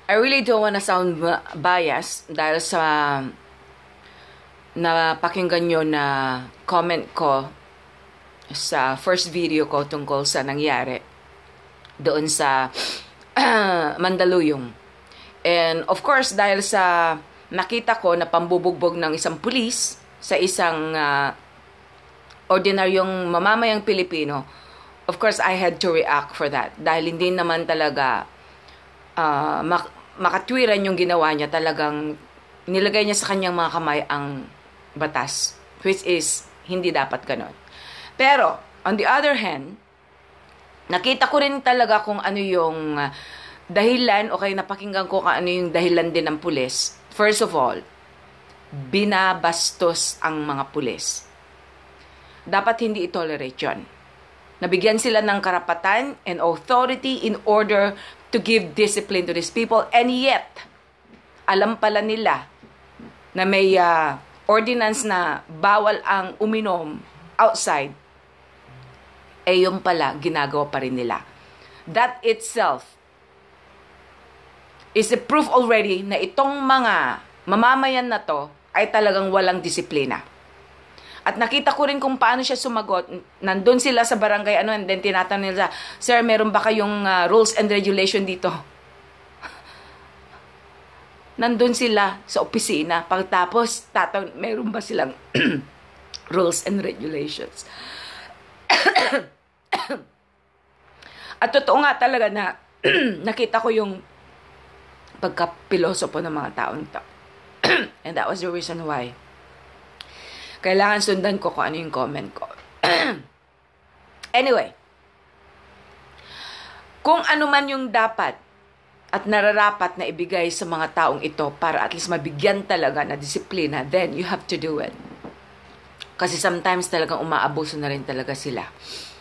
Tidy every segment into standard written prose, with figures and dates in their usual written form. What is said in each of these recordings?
I really don't wanna sound biased dahil sa napakinggan nyo na comment ko sa first video ko tungkol sa nangyari doon sa Mandaluyong. And of course, dahil sa nakita ko na pambubugbog ng isang pulis sa isang ordinaryong mamamayang Pilipino, of course, I had to react for that. Dahil hindi naman talaga makatwiran yung ginawa niya. Talagang nilagay niya sa kanyang mga kamay ang batas, which is hindi dapat ganon. Pero, on the other hand, nakita ko rin talaga kung ano yung dahilan, o kaya napakinggan ko kung ano yung dahilan din ng pulis. First of all, binabastos ang mga pulis. Dapat hindi itolerate yun. Nabigyan sila ng karapatan and authority in order to give discipline to these people, and yet, alam pala nila na may ordinance na bawal ang uminom outside, yung pala, ginagawa pa rin nila. That itself is a proof already na itong mga mamamayan na to ay talagang walang disiplina. At nakita ko rin kung paano siya sumagot. Nandun sila sa barangay, and then tinatanong nila, "Sir, meron ba kayong rules and regulation dito?" Nandun sila sa opisina. Pagtapos, meron ba silang rules and regulations? At totoo nga talaga na nakita ko yung pagkapilosopo ng mga taong to. And that was the reason why kailangan sundan ko kung ano yung comment ko. Anyway, kung ano man yung dapat at nararapat na ibigay sa mga taong ito para at least mabigyan talaga na disiplina, then you have to do it. Kasi sometimes talagang umaabuso na rin talaga sila.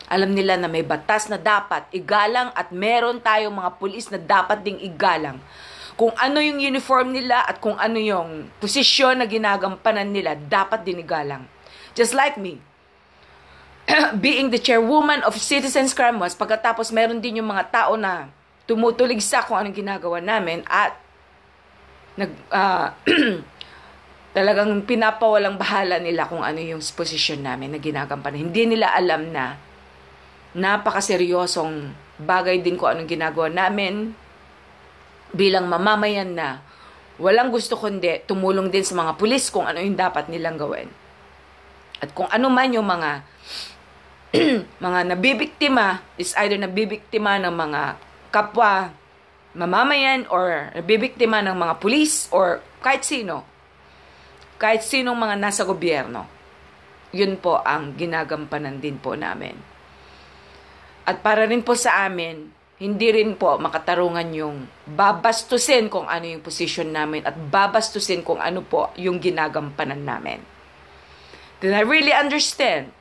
Alam nila na may batas na dapat igalang at meron tayong mga pulis na dapat ding igalang. Kung ano yung uniform nila at kung ano yung posisyon na ginagampanan nila, dapat din igalang. Just like me, being the chairwoman of Citizens Crime Watch, pagkatapos meron din yung mga tao na tumutulig sa kung anong ginagawa namin at talagang pinapawalang bahala nila kung ano yung posisyon namin na ginagampanan. Hindi nila alam na napakaseryosong bagay din kung anong ginagawa namin bilang mamamayan na walang gusto kundi tumulong din sa mga pulis kung ano yung dapat nilang gawin. At kung ano man yung mga mga nabibiktima, is either nabibiktima ng mga kapwa mamamayan or nabibiktima ng mga pulis or kahit sino. Kahit sinong mga nasa gobyerno. Yun po ang ginagampanan din po namin. At para rin po sa amin, hindi rin po makatarungan yung babastusin kung ano yung position namin at babastusin kung ano po yung ginagampanan namin. Then I really understand.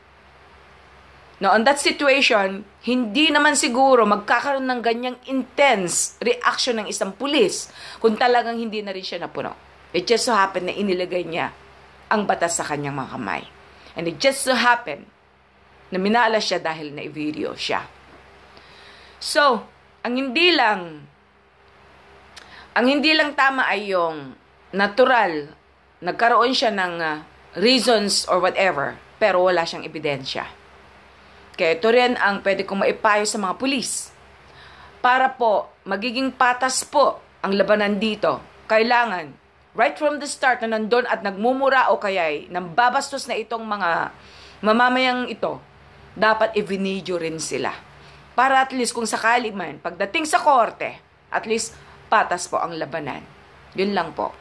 Now, on that situation, hindi naman siguro magkakaroon ng ganyang intense reaction ng isang pulis kung talagang hindi na rin siya napuno. It just so happened na inilagay niya ang batas sa kanyang mga kamay. And it just so happened na minala siya dahil na-video siya. So, ang hindi lang tama ay yung natural, nagkaroon siya ng reasons or whatever, pero wala siyang ebidensya. Kaya ito rin ang pwede kong maipayo sa mga pulis. Para po, magiging patas po ang labanan dito. Kailangan, right from the start na nandun at nagmumura o kaya'y nambabastos na itong mga mamamayang ito, dapat i-video rin sila. Para at least kung sakali man, pagdating sa korte, at least patas po ang labanan. Yun lang po.